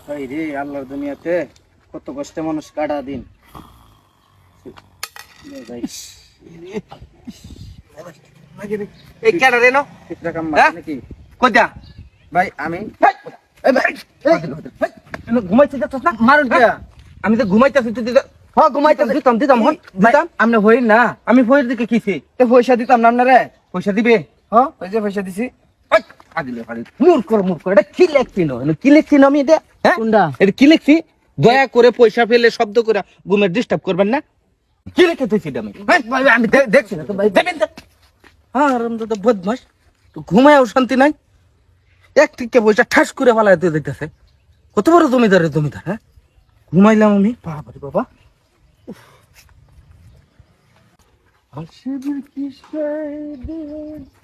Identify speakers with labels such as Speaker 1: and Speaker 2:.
Speaker 1: ভাই রে, আল্লাহর দুনিয়াতে কত কষ্টে মানুষ কাটা দিন। ভাই
Speaker 2: এই কেডা রে নো
Speaker 1: চিত্রা কাম
Speaker 2: হ্যাঁ?
Speaker 1: নাকি
Speaker 2: কইতা
Speaker 1: ভাই? আমি
Speaker 2: ঘুমাইতে যাচ্ছ না
Speaker 1: মারুন কে?
Speaker 2: আমি তো ঘুমাইতেছি তুই
Speaker 1: হ্যাঁ ঘুমাইতে
Speaker 2: দিতাম দিতাম হন দিতাম
Speaker 1: আমনে হই না,
Speaker 2: আমি ফয়ের দিকে কিছি
Speaker 1: তে পয়সা দিতাম না আপনারে।
Speaker 2: পয়সা দিবে
Speaker 1: হ্যাঁ ওই যে পয়সা দিছি।
Speaker 2: আগলে পারি মূর্খ এটা কি লেখছি না কি লেখছি না আমি এটা হ্যাঁ
Speaker 1: কোনটা?
Speaker 2: এটা কি লিখছি দয়া করে পয়সা ফেলে শব্দ করে ঘুমের ডিস্টার্ব করবেন না কি লিখে তুই আমি
Speaker 1: ভাই আমি দেখছি না তো ভাই।
Speaker 2: দেবেন তো হ্যাঁ রমজান তো বদমাস তো ঘুমায়ও শান্তি নাই এক টিকে পয়সা ঠাস করে ফালায় তুই দেখতেছে কত বড় জমিদার হ্যাঁ ঘুমাইলাম আমি বাবা রে বাবা